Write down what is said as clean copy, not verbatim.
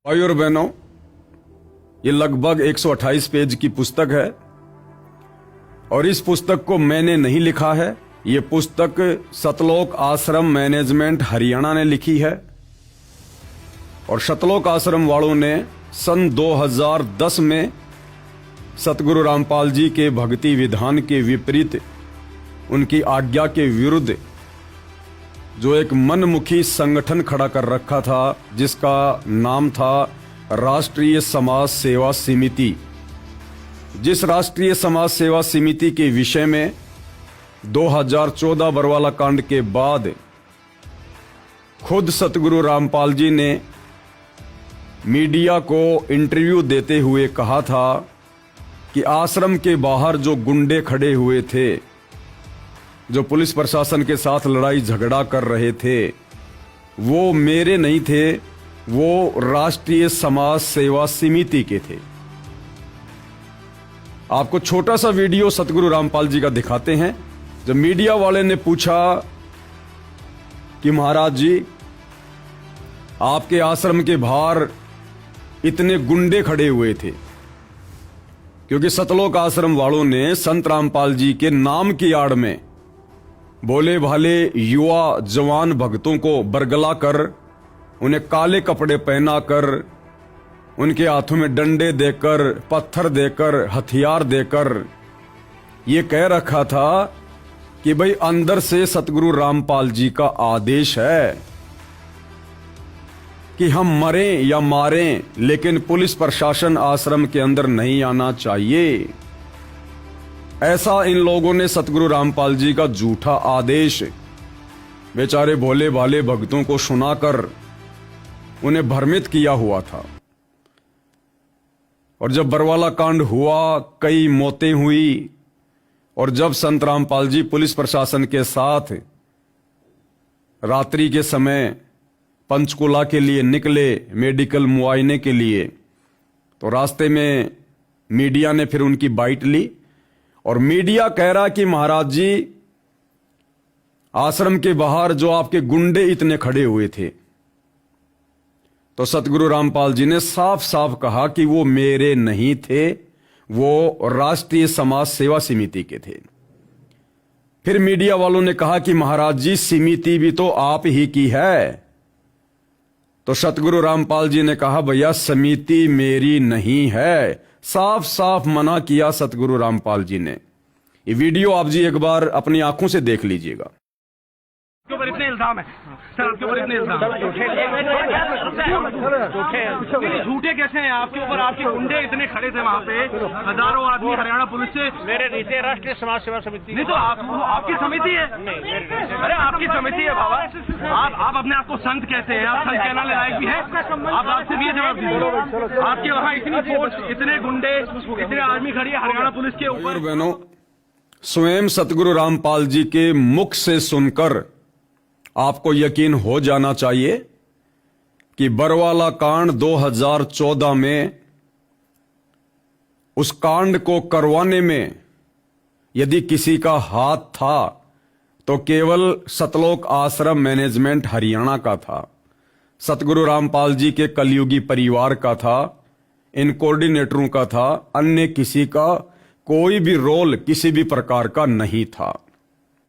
भाई और बहनों, ये लगभग 128 पेज की पुस्तक है और इस पुस्तक को मैंने नहीं लिखा है। ये पुस्तक सतलोक आश्रम मैनेजमेंट हरियाणा ने लिखी है और सतलोक आश्रम वालों ने सन 2010 में सतगुरु रामपाल जी के भक्ति विधान के विपरीत, उनकी आज्ञा के विरुद्ध जो एक मनमुखी संगठन खड़ा कर रखा था, जिसका नाम था राष्ट्रीय समाज सेवा समिति। जिस राष्ट्रीय समाज सेवा समिति के विषय में 2014 बरवाला कांड के बाद खुद सतगुरु रामपाल जी ने मीडिया को इंटरव्यू देते हुए कहा था कि आश्रम के बाहर जो गुंडे खड़े हुए थे, जो पुलिस प्रशासन के साथ लड़ाई झगड़ा कर रहे थे, वो मेरे नहीं थे, वो राष्ट्रीय समाज सेवा समिति के थे। आपको छोटा सा वीडियो सतगुरु रामपाल जी का दिखाते हैं। जब मीडिया वाले ने पूछा कि महाराज जी, आपके आश्रम के बाहर इतने गुंडे खड़े हुए थे, क्योंकि सतलोक आश्रम वालों ने संत रामपाल जी के नाम की आड़ में भोले भाले युवा जवान भक्तों को बरगला कर, उन्हें काले कपड़े पहनाकर, उनके हाथों में डंडे देकर, पत्थर देकर, हथियार देकर ये कह रखा था कि भाई अंदर से सतगुरु रामपाल जी का आदेश है कि हम मरें या मारें, लेकिन पुलिस प्रशासन आश्रम के अंदर नहीं आना चाहिए। ऐसा इन लोगों ने सतगुरु रामपाल जी का झूठा आदेश बेचारे भोले भाले भक्तों को सुनाकर उन्हें भ्रमित किया हुआ था। और जब बरवाला कांड हुआ, कई मौतें हुई, और जब संत रामपाल जी पुलिस प्रशासन के साथ रात्रि के समय पंचकुला के लिए निकले मेडिकल मुआयने के लिए, तो रास्ते में मीडिया ने फिर उनकी बाइट ली और मीडिया कह रहा कि महाराज जी, आश्रम के बाहर जो आपके गुंडे इतने खड़े हुए थे, तो सतगुरु रामपाल जी ने साफ साफ कहा कि वो मेरे नहीं थे, वो राष्ट्रीय समाज सेवा समिति के थे। फिर मीडिया वालों ने कहा कि महाराज जी, समिति भी तो आप ही की है। तो सतगुरु रामपाल जी ने कहा, भैया समिति मेरी नहीं है। साफ साफ मना किया सतगुरु रामपाल जी ने। ये वीडियो आप जी एक बार अपनी आंखों से देख लीजिएगा। आपके ऊपर इतने इल्जाम है सर, आपके ऊपर इतने इल्जाम झूठे कैसे हैं आपके ऊपर? आपके गुंडे इतने खड़े थे वहाँ पे, हजारों आदमी हरियाणा पुलिस से। मेरे नीचे राष्ट्रीय समाज सेवा समिति नहीं तो आपकी समिति है। अरे आपकी समिति है बाबा। आप अपने आप को संत कहते हैं, आप संत कहने लायक भी है। आप आपसे भी जवाब दीजिए। आपके वहाँ इतनी फोर्स, इतने गुंडे, इतने आर्मी खड़ी है हरियाणा पुलिस के ऊपर। बहनों, स्वयं सतगुरु रामपाल जी के मुख से सुनकर आपको यकीन हो जाना चाहिए कि बरवाला कांड 2014 में, उस कांड को करवाने में यदि किसी का हाथ था तो केवल सतलोक आश्रम मैनेजमेंट हरियाणा का था, सतगुरु रामपाल जी के कलयुगी परिवार का था, इन कोऑर्डिनेटरों का था। अन्य किसी का कोई भी रोल किसी भी प्रकार का नहीं था।